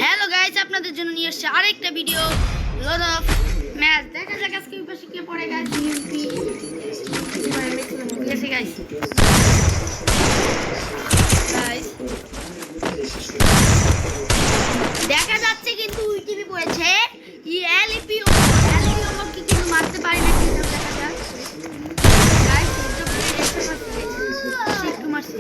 Hello guys, আপনাদের জন্য নিয়ে এসেছে আরেকটা ভিডিও লট অফ ম্যাচ। দেখা যাক আজকে পাশে কে পড়ে গাইস। গাইস গাইস দেখা যাচ্ছে কিন্তু ইউটিভি পড়েছে এলপিও কি কিন্তু মারতে পারে না। দেখা যাক গাইস, একটু মারছি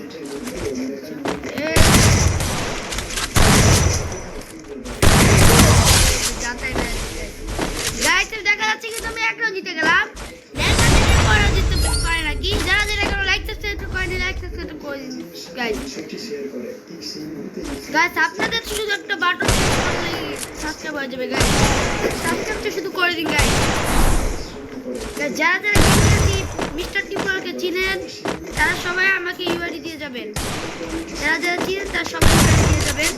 দেখা যাচ্ছে কিন্তু আমি এক রাউন্ড জিতে গেলাম। দেখা যাচ্ছে পরে জিততে পারে নাকি। যারা যারা এখনো লাইক সাবস্ক্রাইব করে নি, লাইক সাবস্ক্রাইব করে দিন গাইস। গাইস আপনাদের শুধু একটা বাটন করলেই সাবস্ক্রাইব হয়ে যাবে গাইস। সাবস্ক্রাইবটা শুধু করে দিন গাইস। যারা যারা মিস্টার টিপলকে চিনেন তারা সবাই আমাকে ইউআইডি দিয়ে যাবেন। যারা যারা চিনেন তারা সবাই ইউআইডি দিয়ে যাবেন।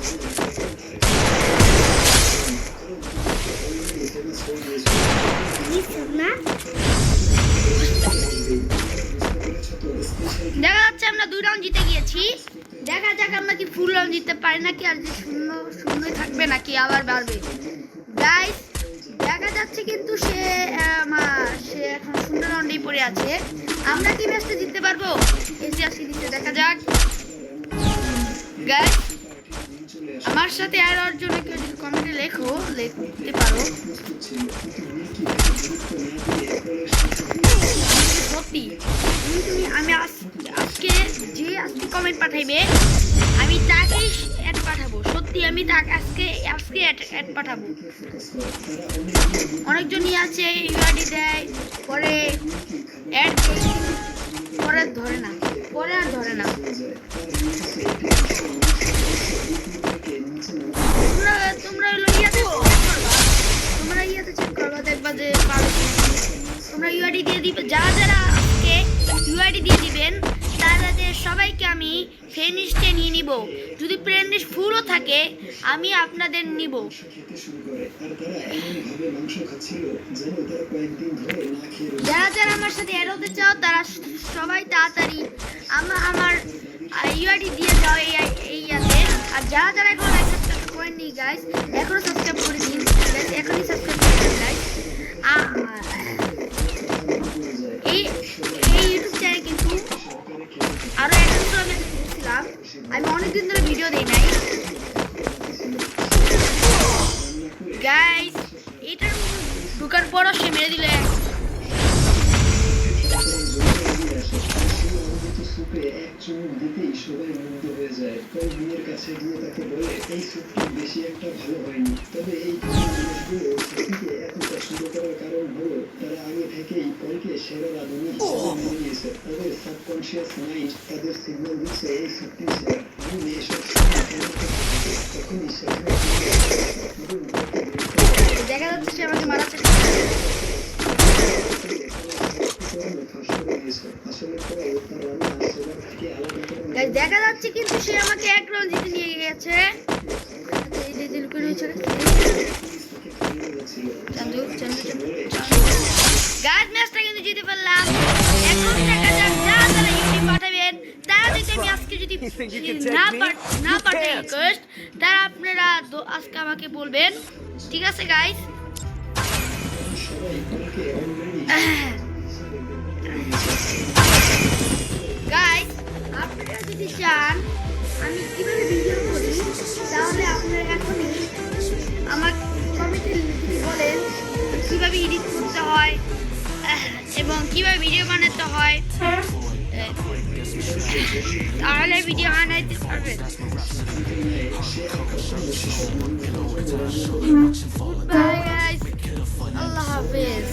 দেখা যাচ্ছে আমরা 2 রাউন্ড জিতে গিয়েছি। দেখা যাক আমরা কি ফুল রাউন্ড জিততে পারি নাকি, আর যে শূন্যই থাকবে নাকি আবার বাড়বে। গাইস দেখা যাচ্ছে কিন্তু সে এখন 0 রাউন্ডেই পড়ে আছে। আমরা কি ম্যাচটা জিততে পারবো? এসে আসি দিতে দেখা যাক। গাইস আমার সাথে আর ওর জন্য কেউ যদি কমেন্টে লিখতে পারো। আমি আজকে কমেন্ট পাঠাইবে আমি তাকেই অ্যাড পাঠাবো। সত্যি আমি তাকে আজকে অ্যাড পাঠাবো। অনেকজনই আছে ইউআইডি দেয়, পরে অ্যাড পরে আর ধরে না। তোমরা ইয়াতে চেক করবা, দেখবা যে তোমরা ইউআইডি দিয়ে দিবে। যারা যারা আজকে ইউআইডি দিয়ে দিবেন তাদের সবাইকে আমি ফ্রেন্ড লিস্টে নিয়ে নিব। যদি ফ্রেন্ড লিস্ট ফুলও থাকে আমি আপনাদের নিব। যারা যারা আমার সাথে অ্যাড হতে চাও তারা সবাই তাড়াতাড়ি আমার ইউআইডি দিয়ে যাও এই ইয়াতে। আর যারা যারা এখন সাবস্ক্রাইব করেননি গাইস, এখনো সাবস্ক্রাইব করে দিন। এখনই সাবস্ক্রাইব করে দিন গাইস। এই ইউটিউব চ্যানেল কিন্তু আরো এক বছর আগে ছিলাম। আমি অনেকদিন ধরে ভিডিও দিই নাই গাইস। এটার ঢুকার পরও সে মেরে দিলে। সবাই মুগ্ধ হয়ে যায়। পরে বিয়ের কাছে গিয়ে তাকে বলে এই স্যুপটি বেশি একটা ভালো হয়নি। তবে এই মানুষগুলো স্যুপটিকে এত পছন্দ করার কারণ হলো তারা আগে থেকেই পরকে সেরা রাঁধুনি হিসেবে মেনে নিয়েছে। তাদের সাবকনশিয়াস মাইন্ড তাদের সিগন্যাল দিচ্ছে এই স্যুপটি সেরা। আমি এসব তখনই দেখা যাচ্ছে সে আমাকে মারার চেষ্টা করছে। দেখা যাচ্ছে কিন্তু সে আমাকে এক রাউন্ড জিতে নিয়ে গেছে। গাইস ম্যাচটা কিন্তু জিতে ফেললাম। এখন দেখা যাক যারা যারা ইউটিউব পাঠাবেন তারা যদি আমি আজকে যদি না পাঠাই রিকোয়েস্ট তারা আপনারা আজকে আমাকে বলবেন, ঠিক আছে গাইস? গাইস আপনারা যদি চান আমি কিভাবে ভিডিও করি তাহলে আপনারা এখনই আমার কমেন্টে যদি বলেন কিভাবে এডিট করতে হয় এবং কিভাবে ভিডিও বানাতে হয় তাহলে ভিডিও বানাইতে পারবেন। বাই গাইস, আল্লাহ হাফেজ।